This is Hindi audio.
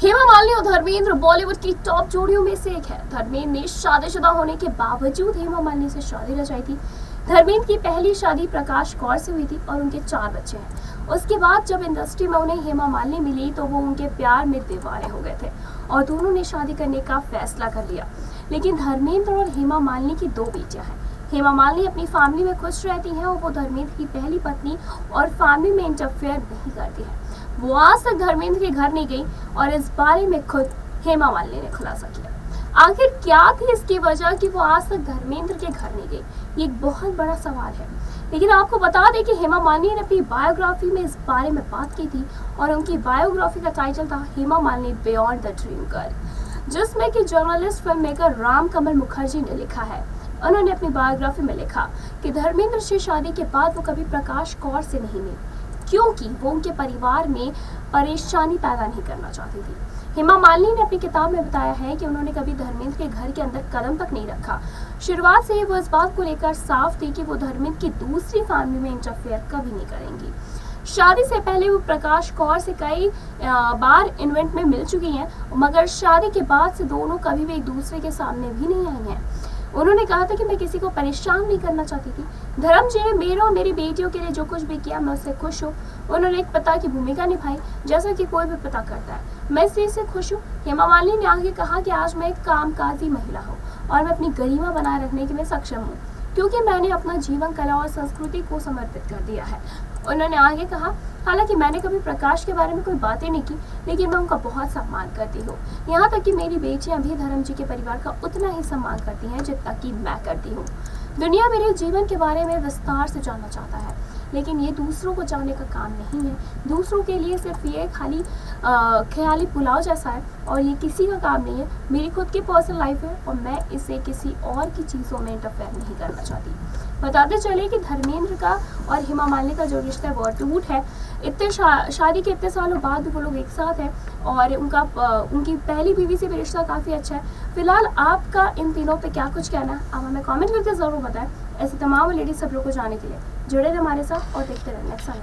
हेमा मालिनी और धर्मेंद्र बॉलीवुड की टॉप जोड़ियों में से एक है। धर्मेंद्र ने शादीशुदा होने के बावजूद हेमा मालिनी से शादी रचाई थी। धर्मेंद्र की पहली शादी प्रकाश कौर से हुई थी और उनके 4 बच्चे हैं। उसके बाद जब इंडस्ट्री में उन्हें हेमा मालिनी मिली तो वो उनके प्यार में दीवाने हो गए थे और दोनों ने शादी करने का फैसला कर लिया। लेकिन धर्मेंद्र और हेमा मालिनी की 2 बेटियां हैं। हेमा मालिनी अपनी फैमिली में खुश रहती हैं और वो धर्मेंद्र की पहली पत्नी और फैमिली में इंटरफेयर नहीं करती है। वो आज तक धर्मेंद्र के घर नहीं गई और इस बारे में खुद हेमा मालिनी ने खुलासा किया। आखिर क्या थी इसकी वजह कि वो आज तक धर्मेंद्र के घर नहीं गई, ये एक बहुत बड़ा सवाल है। लेकिन आपको बता दें कि हेमा मालिनी ने अपनी बायोग्राफी में इस बारे में बात की थी और उनकी बायोग्राफी का टाइटल था Hema Malini beyond the dream girl, जिसमें कि जर्नलिस्ट फिल्म मेकर राम कमल मुखर्जी ने लिखा है। उन्होंने अपनी बायोग्राफी में लिखा कि धर्मेंद्र से शादी के बाद वो कभी प्रकाश कौर से नहीं मिली क्योंकि वो उनके परिवार में परेशानी पैदा नहीं करना चाहती थी। हेमा मालिनी ने अपनी किताब में बताया है कि उन्होंने कभी धर्मेंद्र के घर के अंदर कदम तक नहीं रखा। शुरुआत से ही वो इस बात को लेकर साफ थी कि वो धर्मेंद्र की दूसरी फैमिली में इंटरफेयर कभी नहीं करेंगी। शादी से पहले वो प्रकाश कौर से कई बार इवेंट में मिल चुकी हैं, मगर शादी के बाद से दोनों कभी भी एक दूसरे के सामने भी नहीं आई हैं। उन्होंने कहा था कि मैं किसी को परेशान नहीं करना चाहती थी। धर्म जी ने मेरे और मेरी बेटियों के लिए जो कुछ भी किया, मैं उससे खुश हूँ। उन्होंने एक पिता की भूमिका निभाई जैसा कि कोई भी पिता करता है। मैं इस चीज से खुश हूँ। हेमा मालिनी ने आगे कहा कि आज मैं एक कामकाजी महिला हूँ और मैं अपनी गरिमा बनाए रखने के लिए सक्षम हूँ क्योंकि मैंने अपना जीवन कला और संस्कृति को समर्पित कर दिया है। उन्होंने आगे कहा, हालांकि मैंने कभी प्रकाश के बारे में कोई बातें नहीं की, लेकिन मैं उनका बहुत सम्मान करती हूँ। यहाँ तक कि मेरी बेटियां भी धर्म जी के परिवार का उतना ही सम्मान करती हैं जितना कि मैं करती हूँ। दुनिया मेरे जीवन के बारे में विस्तार से जानना चाहता है, लेकिन ये दूसरों को जानने का काम नहीं है। दूसरों के लिए सिर्फ ये खाली ख्याली पुलाव जैसा है और ये किसी का काम नहीं है। मेरी खुद की पर्सनल लाइफ है और मैं इसे किसी और की चीज़ों में इंटरफेयर नहीं करना चाहती। बताते चले कि धर्मेंद्र का और हेमा मालिनी का जो रिश्ता है वो अटूट है। इतने शादी के इतने सालों बाद भी वो लोग एक साथ हैं और उनकी पहली बीवी से भी रिश्ता काफ़ी अच्छा है। फिलहाल आपका इन तीनों पे क्या कुछ कहना है, आप हमें कमेंट करके ज़रूर बताएं। ऐसे तमाम लेडीज सब लोग को जानने के लिए जुड़े रहे हमारे साथ और देखते रहें नेक्स्ट टाइम।